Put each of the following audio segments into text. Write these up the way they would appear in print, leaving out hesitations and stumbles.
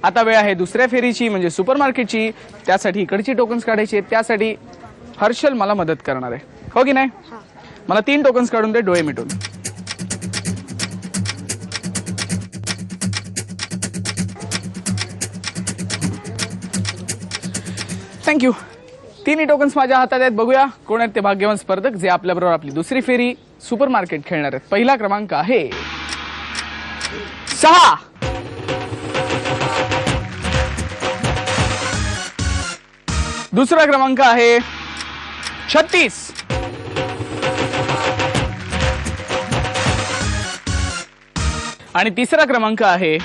आता वेळ आहे दुसऱ्या फेरीची म्हणजे सुपरमार्केटची. त्यासाठी इकडची टोकन्स काढायची आहेत. त्यासाठी हर्षल मला मदत करणार आहे, हो की नाही? मला 3 टोकन्स काढून दे डोळे मिटून. थँक्यू. 3 टोकन्स माझ्या हातात आहेत. बघूया कोण आहेत ते भाग्यवान स्पर्धक जे आपल्याबरोबर आपली दुसरी फेरी सुपरमार्केट खेळणार आहेत. पहिला क्रमांक आहे 6. दुसरा क्रमांक आहे 36. आणि तिसरा क्रमांक आहे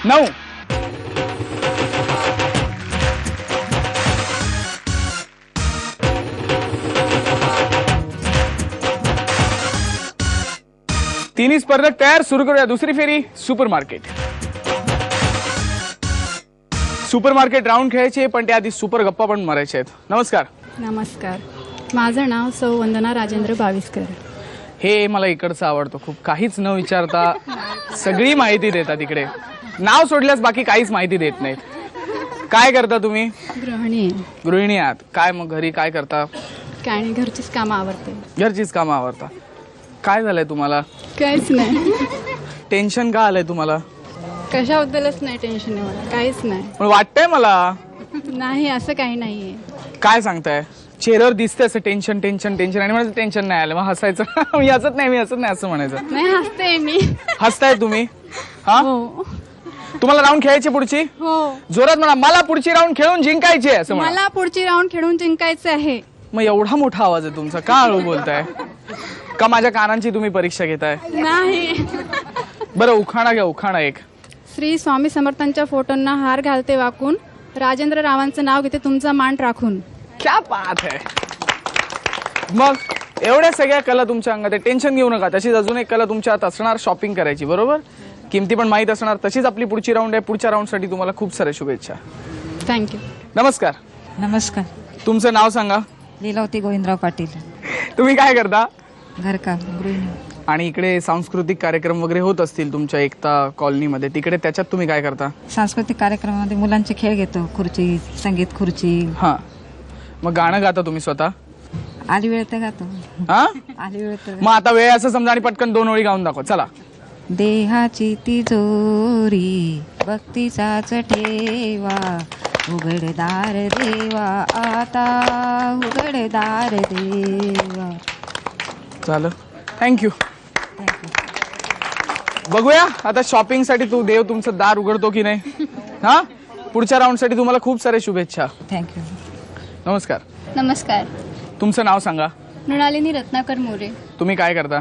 9. तिन्ही स्पर्धक तयार. सुरू करूया दुसरी फेरी सुपरमार्केट. सुपरमार्केट राऊंड खेळायचे पण त्याआधी सुपर गप्पा पण मारायचे आहेत. नमस्कार. नमस्कार. माझं नाव सौ वंदना राजेंद्र बाविस्कर. हे मला इकडचं आवडतं खूप. काहीच न विचारता सगळी माहिती देतात इकडे. नाव सोडल्यास बाकी काहीच माहिती देत नाहीत. काय करता तुम्ही? गृहिणी. गृहिणी आहात. काय मग घरी काय करता? काय नाही, घरचीच कामं आवडते. घरचीच कामं आवडता. काय झालंय तुम्हाला? काहीच नाही. टेन्शन का आलंय तुम्हाला? कशाबद्दलच नाही टेन्शन आहे मला, काहीच नाही. पण वाटतंय मला. नाही, असं काही नाहीये. काय सांगताय? चेहऱ्यावर दिसतंय असं टेन्शन टेन्शन टेन्शन आणि माझं टेन्शन नाही आलं. मग हसायचं मी हसत नाही असं म्हणायचं. नाही, हसते मी. हसताय तुम्ही? हा, हो तुम्हाला राऊंड खेळायची पुढची? हो. जोरात म्हणा, मला पुढची राऊंड खेळून जिंकायची आहे असं म्हणा. मला पुढची राऊंड खेळून जिंकायचं आहे. मग एवढा मोठा आवाज आहे तुमचा, का हळू बोलताय? का माझ्या कानांची तुम्ही परीक्षा घेताय? नाही. बरं उखाणा घ्या, उखाणा एक. श्री स्वामी समर्थांच्या फोटोंना हार घालते वाकून, राजेंद्र रावांचं नाव घेते तुमचा मान राखून. क्या बात है. मग एवढ्या सगळ्या कला तुमच्या अंगात आहे, टेन्शन घेऊ नका. तशीच अजून एक कला तुमच्या हात असणार, शॉपिंग करायची. बरोबर, किमती पण माहीत असणार. तशीच आपली पुढची राऊंड आहे. पुढच्या राऊंडसाठी तुम्हाला खूप साऱ्या शुभेच्छा. थँक्यू. नमस्कार. नमस्कार. तुमचं नाव सांगा. लीलावती गोविंदराव पाटील. तुम्ही काय करता? घरकाम, गृहिणी. आणि इकडे सांस्कृतिक कार्यक्रम वगैरे होत असतील तुमच्या एकता कॉलनीमध्ये, तिकडे त्याच्यात तुम्ही काय करता? सांस्कृतिक कार्यक्रमामध्ये मुलांचे खेळ घेतो, खुर्ची, संगीत खुर्ची. हा, मग गाणं गाता तुम्ही स्वतः? आली वेळ तर गातो. हा, आली वेळ तर. मग आता वेळ असं समजा आणि पटकन 2 ओळी गाऊन दाखव. चला. देहाची तिजोरी भक्तीचाच ठेवा, उघडदार देवा आता उघडदार देवा. झालं. थँक्यू. बघूया आता शॉपिंग साठी तू देव तुमचं दार उघडतो की नाही. हा, पुढच्या राऊंड साठी तुम्हाला खूप साऱ्या शुभेच्छा. थँक्यू. नमस्कार. नमस्कार. तुमचं नाव सांगा. मृणालिनी रत्नाकर मोरे. तुम्ही काय करता?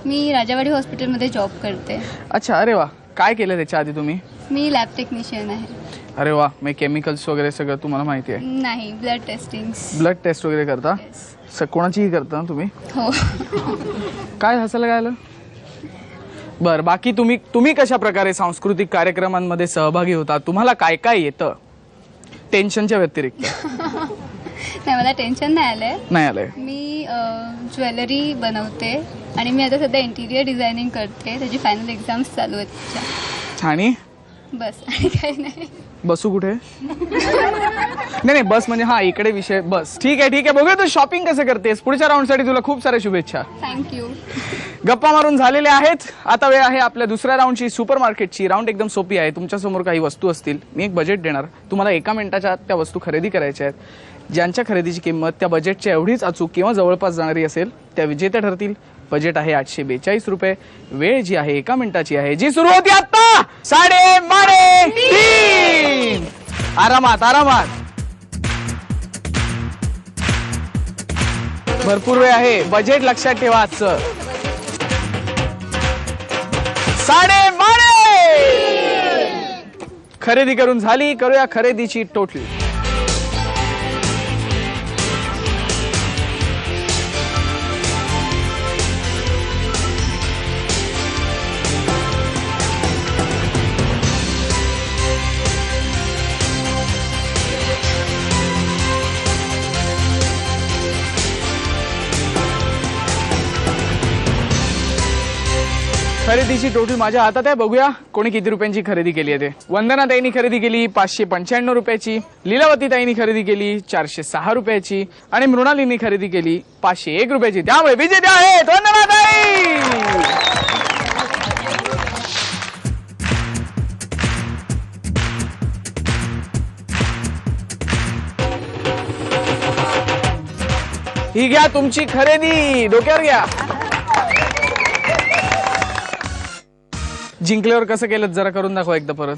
मी राजावाडी हॉस्पिटलमध्ये जॉब करते. अच्छा, अरे वा. काय केलं त्याच्या आधी तुम्ही? मी लॅब टेक्निशियन आहे. अरे वा. मग केमिकल्स वगैरे सगळं तुम्हाला माहिती आहे? नाही, ब्लड टेस्टिंग. ब्लड टेस्ट वगैरे करता? कोणाचीही करता ना तुम्ही? हो. काय हसायला काय आलं? बर, बाकी तुम्ही कशा प्रकारे सांस्कृतिक कार्यक्रमांमध्ये सहभागी होता? तुम्हाला काय काय येतं टेन्शनच्या व्यतिरिक्त? नाही, मला टेन्शन नाही आलंय. नाही आलंय. मी ज्वेलरी बनवते आणि मी आता सध्या इंटिरियर डिझायनिंग करते. त्याची फायनल एक्झाम्स चालू आहेत तिच्या. आणि बस, आणि काही नाही. बसू कुठे? नाही, बस म्हणजे हा इकडे विषय. बस ठीक आहे बघूया तू शॉपिंग कसं करतेस. पुढच्या राऊंड साठी तुला खूप साऱ्या शुभेच्छा. थँक्यू. गप्पा मारून झालेल्या आहेत. आता वेळ आहे आपल्या दुसऱ्या राऊंडची, सुपरमार्केटची. राऊंड एकदम सोपी आहे. तुमच्यासमोर काही वस्तू असतील, मी एक बजेट देणार. तुम्हाला 1 मिनिटाच्या आत त्या वस्तू खरेदी करायच्या आहेत. ज्यांच्या खरेदीची किंमत त्या बजेटच्या एवढीच अचूक किंवा जवळपास जाणारी असेल त्या विजेत्या ठरतील. बजेट आहे 842 रुपये. वेळ जी आहे 1 मिनिटाची आहे, जी सुरू होती आता 3:30. आरामात आरामात. भरपूर वेळ आहे. बजेट लक्षात ठेवा आजचं. 3:30 खरेदी करून झाली. करूया खरेदीची टोटल. खरेदीची टोटल माझ्या हातात आहे. बघूया कोणी किती रुपयांची खरेदी केली आहे ते. वंदना ताईंनी खरेदी केली 595 रुपयाची, लीलावती ताईंनी खरेदी केली 406 रुपयाची आणि मृणालींनी खरेदी केली 501 रुपयाची. त्यामुळे विजेत्या आहेत वंदना ताई. ही घ्या तुमची खरेदी, डोक्यावर घ्या. जिंकल्यावर कसं केलं जरा करून दाखवा एकदा परत.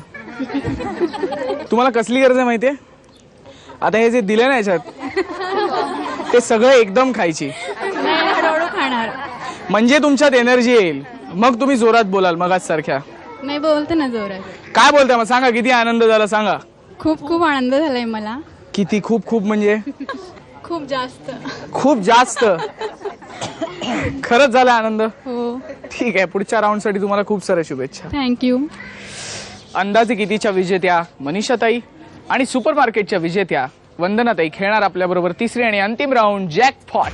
तुम्हाला कसली गरज आहे माहितीये? आता हे जे दिले ना याच्यात ते सगळं एकदम खायची, हळूहळू खाणार. म्हणजे तुमच्यात एनर्जी येईल, मग तुम्ही जोरात बोलाल मगाच सारख्या. नाही बोलते ना जोरात. काय बोलताय मग सांगा, किती आनंद झाला सांगा. खूप खूप आनंद झालाय मला. किती? खूप खूप म्हणजे खूप जास्त. खूप जास्त. खरंच झाला आनंद. हो. ठीक आहे, पुढच्या राऊंड साठी तुम्हाला खूप साऱ्या शुभेच्छा. थँक्यू. अंदाजे कितीच्या विजेत्या मनीषाताई आणि सुपरमार्केटच्या विजेत्या वंदनाताई खेळणार आपल्याबरोबर तिसरी आणि अंतिम राऊंड जॅकपॉट.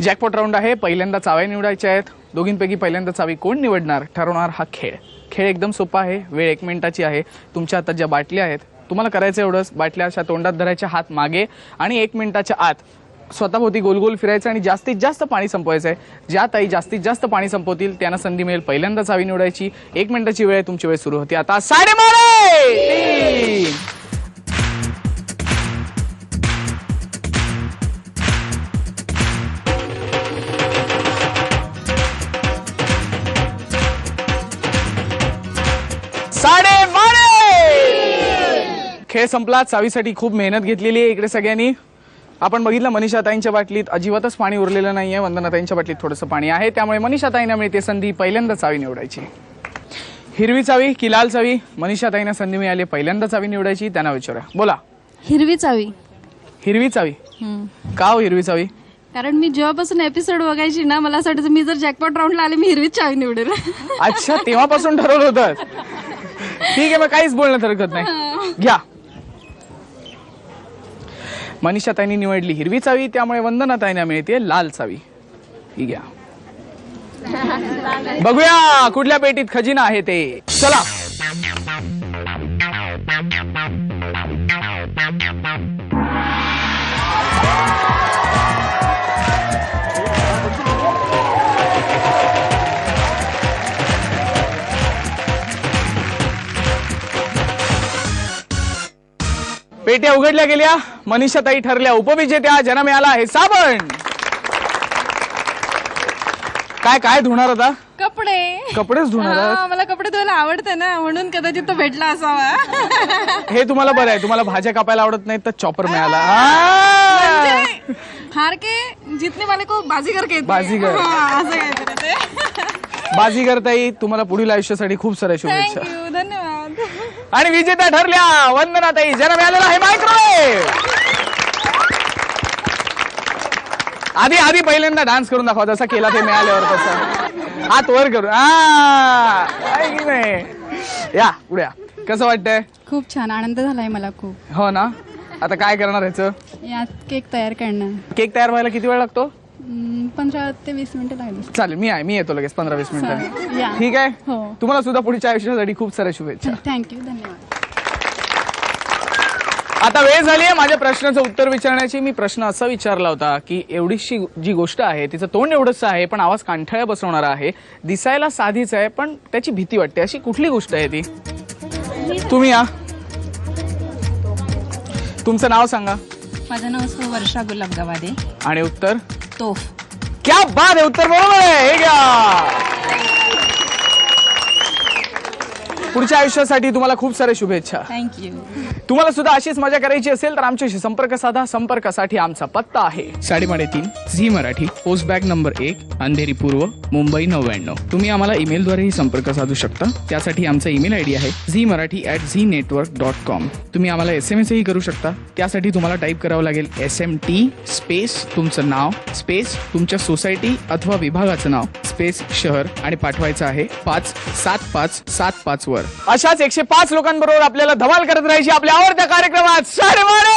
जॅकपॉट राऊंड आहे. पहिल्यांदा चाव्या निवडायच्या आहेत. दोघींपैकी पहिल्यांदा चावी कोण निवडणार ठरवणार हा खेळ. खेळ एकदम सोपा आहे. वेळ 1 मिनिटाची आहे. तुमच्या हातात ज्या बाटल्या आहेत तुम्हाला करायचं एवढंच, बाटल्या अशा तोंडात धरायच्या, हात मागे, आणि 1 मिनिटाच्या आत स्वतःभोवती गोल गोल फिरायचं आणि जास्तीत जास्त पाणी संपवायचं आहे. ज्या ताई जास्तीत जास्त पाणी संपवतील त्यांना संधी मिळेल पहिल्यांदा चावी निवडायची. 1 मिनिटाची वेळ आहे. तुमची वेळ सुरू होती आता. 3:30. खेळ संपला. चावीसाठी खूप मेहनत घेतलेली आहे इकडे सगळ्यांनी. आपण बघितलं मनीषाताईंच्या बाटलीत अजिबातच पाणी उरलेलं नाहीये. वंदनाताईंच्या बाटलीत थोडंसं पाणी आहे. त्यामुळे मनीषाताईंना मिळते संधी पहिल्यांदा चावी निवडायची. हिरवी चावी की लाल चावी? मनीषाताईंना संधी मिळाली पहिल्यांदा चावी निवडायची. त्यांना विचारा. बोला. हिरवी चावी. हिरवी चावी का हो? हिरवी चावी कारण मी जेव्हापासून एपिसोड बघायची ना, मला असं वाटायचं मी जर जॅकपॉट राऊंडला आले मी हिरवीच चावी निवडेल. अच्छा, तेव्हापासून ठरवलं होतं. ठीक आहे, मग काहीच बोलण्यात हरकत नाही. घ्या. मनीषाताईंनी निवडली हिरवी चावी, त्यामुळे वंदनाताईंना मिळते लाल चावी. ही घ्या. बघूया कुठल्या पेटीत खजिना आहे ते. चला. पेट्या उघडल्या गेल्या. मनीषाताई ठरल्या उपविजेत्या. ज्यांना मिळाला आहे साबण. काय काय धुणार आता? कपडे. कपडेच धुणार? मला कपडे धुवायला आवडते ना, म्हणून कदाचित तो भेटला असावा. हे तुम्हाला बरं आहे. तुम्हाला भाज्या कापायला आवडत नाही तर चॉपर मिळाला. हार के जितने वाले को बाजीगर कहते हैं. बाजीगर. असं काहीतरी ते. बाजीगर ताई, तुम्हाला पुढील आयुष्यासाठी खूप साऱ्या शुभेच्छा. थँक्यू, धन्यवाद. आणि विजेत्या ठरल्या वंदनाताई, ज्यांना मिळालेला आहे मायक्रोवेव्ह. आधी पहिल्यांदा डान्स करून दाखवा जसा केला ते मिळाल्यावर तसं. हात वर करून. या पुढे या. कसं वाटतंय? खूप छान आनंद झालाय मला खूप. हो ना. आता काय करणार ह्याचं? यात केक तयार करणार. केक तयार व्हायला किती वेळ लागतो? 15 ते 20 मिनिटं लागली. चालेल, मी येतो लगेच 15-20 मिनिटांनी. या. ठीक आहे. हो. तुम्हाला सुद्धा पुढच्या आयुष्यासाठी खूप साऱ्या शुभेच्छा. थँक्यू, धन्यवाद. आता वेळ झाली आहे माझ्या प्रश्नाचं उत्तर विचारण्याची. मी प्रश्न असा विचारला होता की एवढीशी जी गोष्ट आहे तिचं तोंड एवढंच आहे पण आवाज कांठाळ्या बसवणारा आहे, दिसायला साधीच आहे पण त्याची भीती वाटते, अशी कुठली गोष्ट आहे ती? तुम्ही या. तुमचं नाव सांगा. माझं नाव वर्षा गुलाब गवादे. आणि उत्तर? तोफ. क्या बात आहे, उत्तर बरोबर आहे. हे घ्या. पुढच्या आयुष्यासाठी तुम्हाला खूप साऱ्या शुभेच्छा. थँक्यू. तुम्हाला सुद्धा अशीच मजा करायची असेल तर आमच्याशी संपर्क साधा. संपर्कासाठी आमचा पत्ता आहे 3:30 Zee Marathi, post bag number 1, Andheri पूर्व, मुंबई 99. तुम्ही आम्हाला ईमेलद्वारेही संपर्क साधू शकता. त्यासाठी आमचा ईमेल आयडी आहे zmarathi@znetwork.com. तुम्ही आम्हाला SMS ही करू शकता. त्यासाठी तुम्हाला टाईप करावं लागेल SMT स्पेस तुमचं नाव स्पेस तुमच्या सोसायटी अथवा विभागाचं नाव स्पेस शहर आणि पाठवायचं आहे 57575 वर. अशाच 105 लोकांबरोबर आपल्याला धमाल करत राहायची आपल्या आवडत्या कार्यक्रमात साडेबारे.